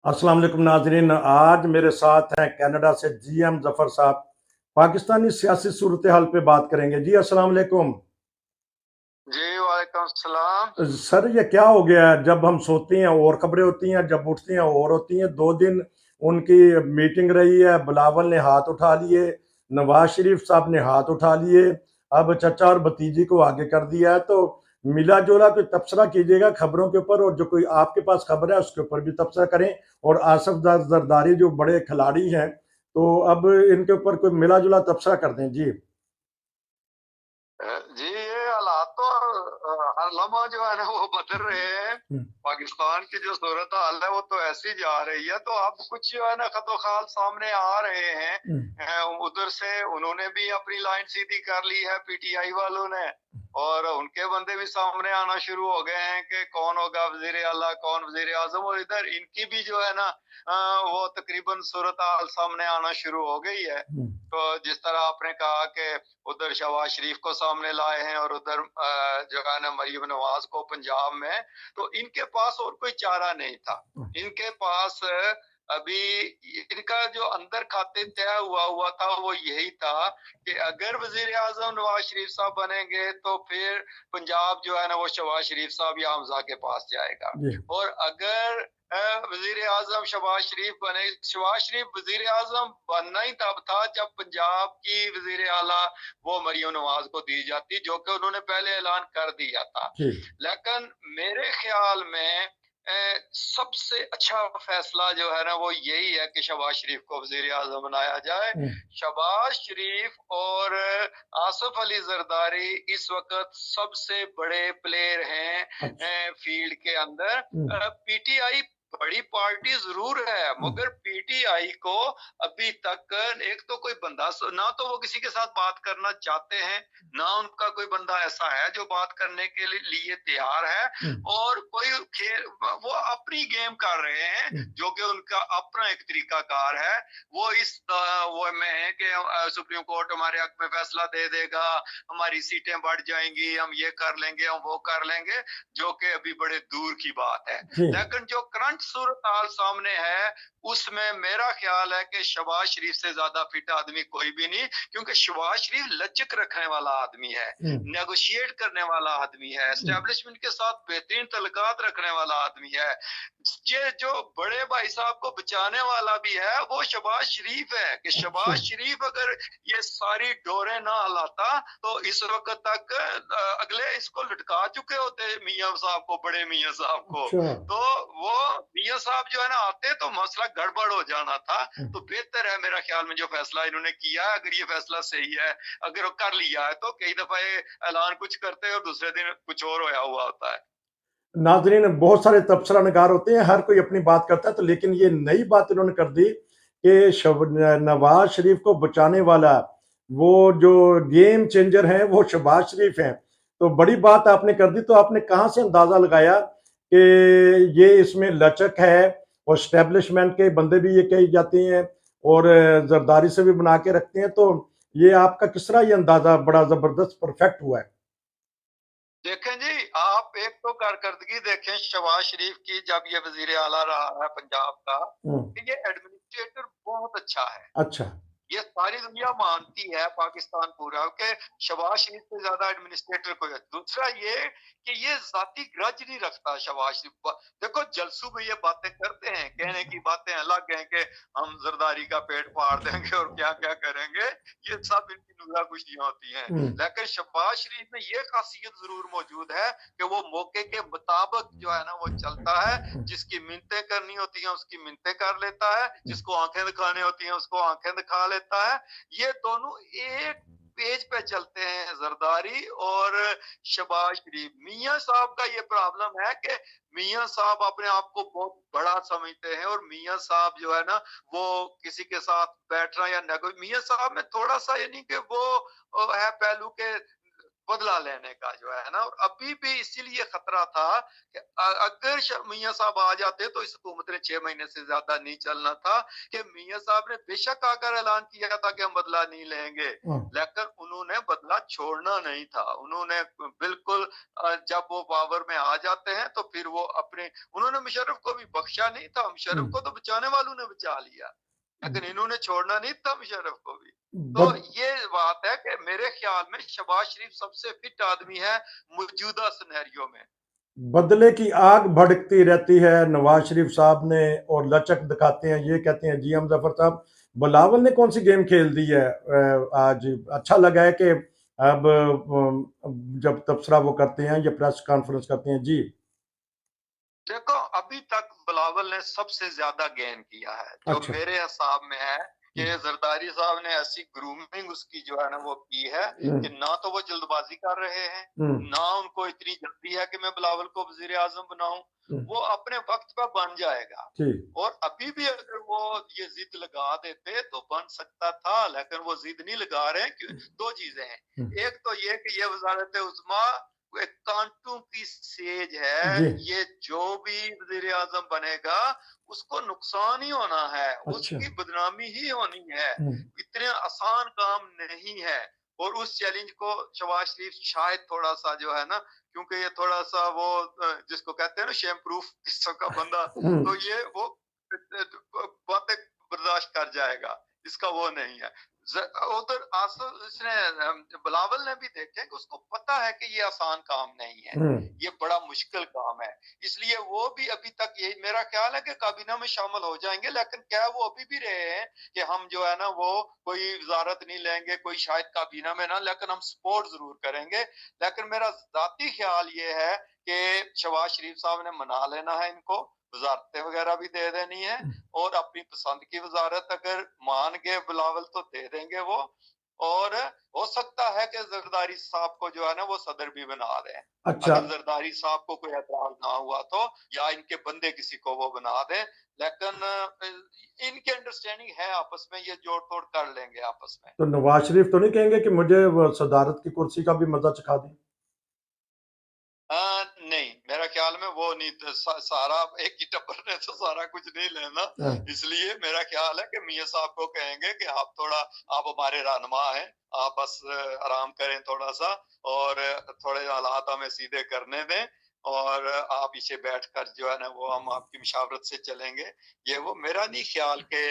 अस्सलाम वालेकुम नाजरीन। आज मेरे साथ हैं कनाडा से जीएम जफर साहब। पाकिस्तानी सियासी सूरत हाल पे बात करेंगे। जी अस्सलाम वालेकुम। जी वालेकुम सलाम। सर ये क्या हो गया है, जब हम सोते हैं और खबरें होती हैं, जब उठते हैं और होती हैं। 2 दिन उनकी मीटिंग रही है, बिलावल ने हाथ उठा लिए, नवाज शरीफ साहब ने हाथ उठा लिए, अब चचा और भतीजी को आगे कर दिया है। तो मिला जुला कोई तबसरा कीजिएगा खबरों के ऊपर, और जो कोई आपके पास खबर है उसके ऊपर भी तबसरा करें। और आसफ जरदारी जो बड़े खिलाड़ी हैं, तो अब इनके ऊपर कोई मिला जुला तबसरा कर दें। जी जी ये हालात तो हर लम्हा जो है ना वो बदल रहे हैं। पाकिस्तान की जो सूरत हाल है वो तो ऐसी जा रही है, तो अब कुछ जो है ना खतोखाल सामने आ रहे हैं। उधर से उन्होंने भी अपनी लाइन सीधी कर ली है पीटीआई वालों ने, और उनके बंदे भी सामने आना शुरू हो गए हैं कि कौन होगा वजीर आला, कौन वजीर आजम। और इधर इनकी भी जो है ना वो तकरीबन सूरत हाल सामने आना शुरू हो गई है। तो जिस तरह आपने कहा कि उधर शहबाज शरीफ को सामने लाए हैं और उधर जो है ना मरीम नवाज को पंजाब में, तो इनके पास और कोई चारा नहीं था। इनके पास अभी इनका जो अंदर खाते तय हुआ हुआ था वो यही था कि अगर वजीर आजम नवाज शरीफ साहब बनेंगे तो फिर पंजाब जो है ना वो शहबाज शरीफ साहब या हमजा के पास जाएगा। और अगर वजीर आजम शहबाज शरीफ बने, शहबाज शरीफ वजीर आजम बनना ही तब था जब पंजाब की वजीर आला वो मरियम नवाज को दी जाती, जो कि उन्होंने पहले ऐलान कर दिया था। लेकिन मेरे ख्याल में सबसे अच्छा फैसला जो है ना वो यही है कि शहबाज शरीफ को वजीर आजम बनाया जाए। शहबाज शरीफ और आसफ अली जरदारी इस वक्त सबसे बड़े प्लेयर हैं फील्ड के अंदर। पीटीआई बड़ी पार्टी जरूर है, मगर पीटीआई को अभी तक एक तो कोई बंदा ना तो वो किसी के साथ बात करना चाहते हैं, ना उनका कोई बंदा ऐसा है जो बात करने के लिए तैयार है। और कोई खेल वो अपनी गेम कर रहे हैं, जो कि उनका अपना एक तरीकाकार है। वो इस वो में है कि सुप्रीम कोर्ट हमारे हक में फैसला दे देगा, हमारी सीटें बढ़ जाएंगी, हम ये कर लेंगे, हम वो कर लेंगे, जो कि अभी बड़े दूर की बात है। लेकिन जो करंट सूरत हाल सामने है उसमें मेरा ख्याल है कि शहबाज शरीफ से ज्यादा फिट आदमी कोई भी नहीं, क्योंकि शहबाज शरीफ लचक रखने वाला आदमी है, नेगोशिएट करने वाला आदमी है, एस्टेब्लिशमेंट के साथ बेहतरीन तल्लुकात रखने वाला आदमी है। ये जो बड़े भाई साहब को बचाने वाला भी है वो शहबाज शरीफ है, कि शहबाज शरीफ अगर ये सारी डोरे ना हलाता तो इस वक्त तक अगले इसको लटका चुके होते मियां साहब को, बड़े मियां साहब को। तो वो मियां साहब जो है ना आते तो मसला गड़बड़ हो जाना था। तो बेहतर है मेरा ख्याल में जो फैसला इन्होंने किया है, अगर ये फैसला सही है, अगर वो कर लिया है, तो कई दफा ऐलान कुछ करते हैं और दूसरे दिन कुछ और होया हुआ होता है। नाजरीन, बहुत सारे तबसरा नगार होते हैं, हर कोई अपनी बात करता है, तो लेकिन ये नई बात इन्होंने कर दी कि नवाज शरीफ को बचाने वाला वो जो गेम चेंजर है वो शहबाज शरीफ हैं। तो बड़ी बात आपने कर दी। तो आपने कहां से अंदाजा लगाया कि ये इसमें लचक है, और स्टैब्लिशमेंट के बंदे भी ये कही जाते हैं और जरदारी से भी बना के रखते हैं। तो ये आपका किस तरह ये अंदाजा बड़ा जबरदस्त परफेक्ट हुआ है? देखें जी, आप एक तो कारकर्दगी देखें शहबाज शरीफ की, जब ये वजीर आला रहा है पंजाब का, कि ये एडमिनिस्ट्रेटर बहुत अच्छा है। अच्छा। ये सारी दुनिया मानती है, पाकिस्तान पूरा, कि शहबाज शरीफ से ज्यादा एडमिनिस्ट्रेटर कोई है। दूसरा ये कि ये जाती ग्रज नहीं रखता शहबाज शरीफ। देखो जलसू में ये बातें करते हैं, कहने की बातें अलग हैं कि हम जरदारी का पेट फाड़ देंगे और क्या क्या करेंगे, ये सब इनकी नुरा खुशियां होती हैं। लेकिन शहबाज शरीफ में ये खासियत जरूर मौजूद है कि वो मौके के मुताबिक जो है ना वो चलता है। जिसकी मिन्नतें करनी होती हैं उसकी मिन्नतें कर लेता है, जिसको आंखें दिखानी होती हैं उसको आंखें दिखा लेता है। ये दोनों एक पेज पे चलते हैं, जरदारी और शहबाज शरीफ। मियां साहब का ये प्रॉब्लम है कि मियां साहब अपने आप को बहुत बड़ा समझते हैं, और मियां साहब जो है ना वो किसी के साथ बैठना या मियां साहब में थोड़ा सा यानी कि वो है पहलू के बदला लेने का जो है ना। और अभी भी इसीलिए खतरा था कि अगर मियां साहब आ जाते तो इस हुकूमत ने 6 महीने से ज्यादा नहीं चलना था, कि मियां साहब ने बेशक आकर ऐलान किया था कि हम बदला नहीं लेंगे, लेकिन उन्होंने बदला छोड़ना नहीं था। उन्होंने बिल्कुल जब वो पावर में आ जाते हैं तो फिर वो अपने, उन्होंने मुशर्रफ को भी बख्शा नहीं था, मुशर्रफ को तो बचाने वालों ने बचा लिया, लेकिन इन्होंने छोड़ना नहीं था मुशर्रफ को भी। तो बद, ये बात है कि मेरे ख्याल में शहबाज शरीफ सबसे फिट आदमी है मौजूदा सिनेरियो में। बदले की आग भड़कती रहती है नवाज शरीफ साहब ने और लचक दिखाते हैं, ये कहते हैं जी हम जफर साहब। बिलावल ने कौन सी गेम खेल दी है आज? अच्छा लगा है कि अब जब तबसरा वो करते हैं या प्रेस कॉन्फ्रेंस करते हैं जी। देखो अभी तक बिलावल ने सबसे ज्यादा गेन किया है, जो अच्छा। मेरे हिसाब में है कि जरदारी साहब ने ऐसी ग्रूमिंग उसकी जो है ना वो की है कि ना तो वो जल्दबाजी कर रहे हैं, ना उनको इतनी जल्दी है कि मैं बिलावल को वजीर आजम बनाऊं, वो अपने वक्त पर बन जाएगा। और अभी भी अगर वो ये जिद लगा देते तो बन सकता था, लेकिन वो जिद नहीं लगा रहे। दो चीजें हैं, एक तो ये कि ये वजारत उज़्मा एक कांटों की सेज है, ये जो भी वजीर आजम बनेगा उसको नुकसान ही होना है, उसकी बदनामी ही होनी है, इतने आसान काम नहीं है। और उस चैलेंज को शहबाज शरीफ शायद थोड़ा सा जो है ना, क्योंकि ये थोड़ा सा वो जिसको कहते हैं ना शेम प्रूफ किस्म का बंदा, तो ये वो बातें बर्दाश्त कर जाएगा, इसका वो नहीं है। उधर इसने बिलावल ने भी देखे कि उसको पता है कि ये आसान काम नहीं है, ये बड़ा मुश्किल काम है, इसलिए वो भी अभी तक यही मेरा ख्याल है कि काबीना में शामिल हो जाएंगे। लेकिन क्या वो अभी भी रहे हैं कि हम जो है ना वो कोई वजारत नहीं लेंगे, कोई शायद काबीना में ना, लेकिन हम सपोर्ट जरूर करेंगे। लेकिन मेरा जाती ख्याल ये है कि शहबाज शरीफ साहब ने मना लेना है इनको, वजारतें वगैरह भी दे देनी है, और अपनी पसंद की वजारत अगर मान गए बिलावल तो दे देंगे वो। और हो सकता है कि जरदारी साहब को जो है ना वो सदर भी बना दें। अच्छा। अगर जरदारी साहब को कोई एतराज ना हुआ तो, या इनके बंदे किसी को वो बना दें, लेकिन इनकी अंडरस्टैंडिंग है आपस में, ये जोड़ तोड़ कर लेंगे आपस में। तो नवाज शरीफ तो नहीं कहेंगे कि मुझे सदारत की कुर्सी का भी मजा चखा दी? नहीं, मेरा ख्याल में वो नहीं, सारा एक ही टब्बर ने तो सारा कुछ नहीं लेना, इसलिए मेरा ख्याल है कि मियां साहब को कहेंगे कि आप थोड़ा, आप हमारे रहनुमा हैं, आप बस आराम करें थोड़ा सा, और थोड़े हालात हमें सीधे करने दें, और आप पीछे बैठकर जो है ना वो हम आपकी मुशावरत से चलेंगे। ये वो मेरा नहीं ख्याल के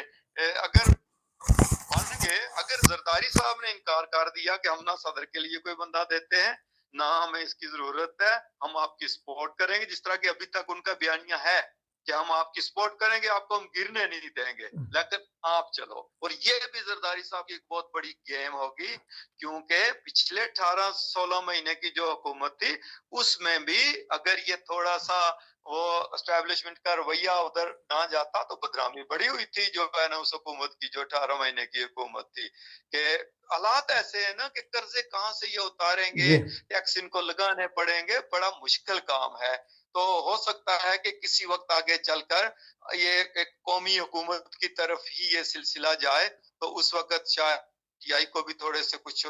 अगर मान गए, अगर जरदारी साहब ने इनकार कर दिया कि हम ना सदर के लिए कोई बंदा देते हैं, ना हमें इसकी जरूरत है, हम आपकी सपोर्ट करेंगे, जिस तरह की अभी तक उनका बयानिया है कि हम आपकी सपोर्ट करेंगे, आपको हम गिरने नहीं देंगे, लेकिन आप चलो। और ये भी जरदारी साहब की एक बहुत बड़ी गेम होगी, क्योंकि पिछले 18-16 महीने की जो हुकूमत थी उसमें भी अगर ये थोड़ा सा वो एस्टेब्लिशमेंट का रवैया उधर ना जाता तो बदनामी बड़ी हुई थी जो है ना उस हुकूमत की, जो 18 महीने की हुकूमत थी। कि हालात ऐसे है ना कि कर्जे कहाँ से ये उतारेंगे, टैक्स इनको लगाने पड़ेंगे, बड़ा मुश्किल काम है। तो हो सकता है कि किसी वक्त आगे चलकर ये एक कौमी हुकूमत की तरफ ही ये सिलसिला जाए, तो उस वक्त शायद टीआई को भी थोड़े से कुछ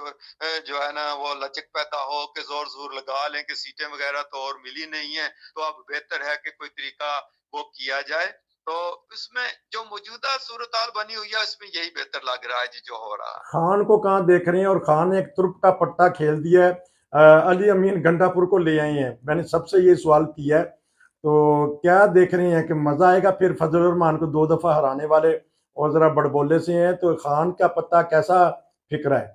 जो है ना वो लचक पैदा हो कि जोर जोर लगा लें कि सीटें वगैरह तो और मिली नहीं है, तो अब बेहतर है कि कोई तरीका वो किया जाए। तो इसमें जो मौजूदा सूरत हाल बनी हुई है इसमें यही बेहतर लग रहा है जी जो हो रहा है। खान को कहाँ देख रहे हैं? और खान एक तुर्क का पट्टा खेल दिया है, अली अमीन गंडापुर को ले आए हैं। मैंने सबसे ये सवाल किया है, तो क्या देख रहे हैं कि मजा आएगा फिर फजल रहमान को 2 दफा हराने वाले और जरा बड़बोले से हैं, तो खान का पत्ता कैसा फिक्र है?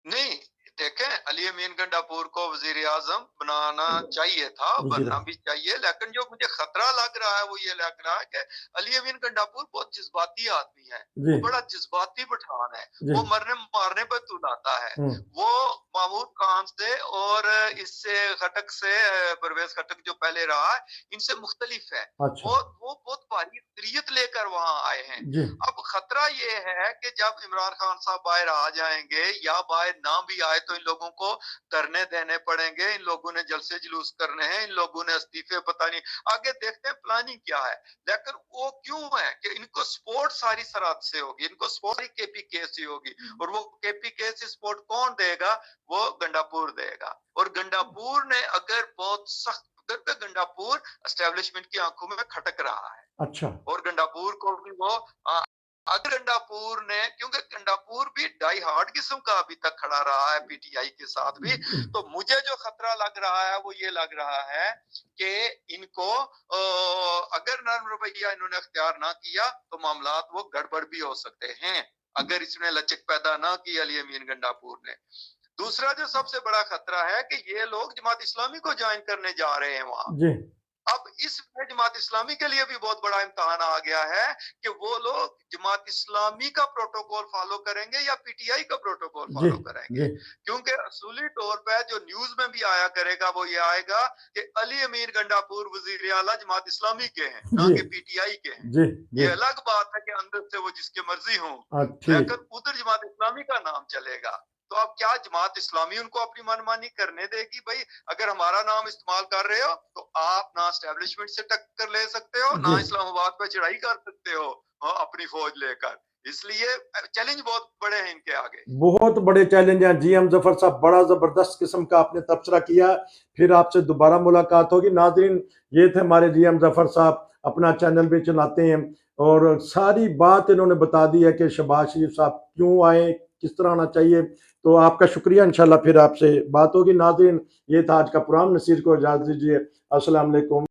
नहीं देखें, अली अमीन गंडापुर को वजीर आजम बनाना चाहिए था, बनना भी चाहिए, लेकिन जो मुझे खतरा लग रहा है वो ये लग रहा है कि अली अमीन गंडापुर बहुत जज्बाती आदमी है, वो बड़ा जज्बाती पठान है, वो मरने मारने पर तुलाता है। वो महमूद खान से और इससे खटक से, परवेज खटक जो पहले रहा है, इनसे मुख्तलिफ है। अच्छा। वो बहुत भारी अक्सरियत लेकर वहां आए हैं। जी अब खतरा ये है कि जब इमरान खान साहब बाहर आ जाएंगे या बाहर ना भी आए तो इन लोगों को धरने देने पड़ेंगे, इन लोगों ने जलसे जुलूस करने हैं, इन लोगों ने इस्तीफे पता नहीं, आगे देखते हैं प्लानिंग क्या है। लेकिन वो क्यों है कि इनको सपोर्ट सारी सरहद से होगी, इनको सपोर्ट केपीके से होगी, और वो केपीके से सपोर्ट कौन देगा? वो गंडापुर देगा। और गंडापुर ने अगर बहुत सख्त गंडापुर एस्टेब्लिशमेंट की आंखों में खटक रहा है। अच्छा और गंडापुर को भी वो अगर गंडापुर ने, क्योंकि गंडापुर भी डाई हार्ड किस्म का अभी तक खड़ा रहा है पीटीआई के साथ भी, तो मुझे जो खतरा लग रहा है वो ये लग रहा है कि इनको अगर नरम रवैया इन्होंने अख्तियार ना किया तो मामलात वो गड़बड़ भी हो सकते हैं, अगर इसने लचक पैदा ना की अली अमीन गंडापुर ने। दूसरा जो सबसे बड़ा खतरा है कि ये लोग जमात इस्लामी को ज्वाइन करने जा रहे हैं वहां। जी अब इसमें जमात इस्लामी के लिए भी बहुत बड़ा इम्तहान आ गया है कि वो लोग जमात इस्लामी का प्रोटोकॉल फॉलो करेंगे या पीटीआई का प्रोटोकॉल जी फॉलो करेंगे। जी क्योंकि असूली तौर पे जो न्यूज में भी आया करेगा वो ये आएगा कि अली अमीर गंडापुर वजीर आला जमात इस्लामी के हैं, ना जी कि पीटीआई के हैं। जी ये जी अलग बात है कि अंदर से वो जिसके मर्जी हों, ठीक लेकिन उधर जमात इस्लामी का नाम चलेगा। तो अब क्या जमात इस्लामी उनको अपनी मनमानी करने देगी? भाई अगर हमारा नाम इस्तेमाल कर रहे हो तो आप ना एस्टेब्लिशमेंट से टक्कर ले सकते हो, ना जी इस्लामाबाद पे चढ़ाई कर सकते हो अपनी फौज लेकर। इसलिए चैलेंज बहुत बड़े हैं इनके आगे, बहुत बड़े चैलेंज हैं। जी एम जफर साहब, बड़ा जबरदस्त किस्म का आपने तबसरा किया। फिर आपसे दोबारा मुलाकात होगी। नाज़रीन, ये थे हमारे जी एम जफर साहब, अपना चैनल भी चलाते हैं और सारी बात इन्होंने बता दी है कि शहबाज शरीफ साहब क्यों आए, किस तरह आना चाहिए। तो आपका शुक्रिया, इंशाल्लाह फिर आपसे बात होगी। नाज़रीन, ये था आज का प्रोग्राम। नसीर को इजाज़त दीजिए। अस्सलाम वालेकुम।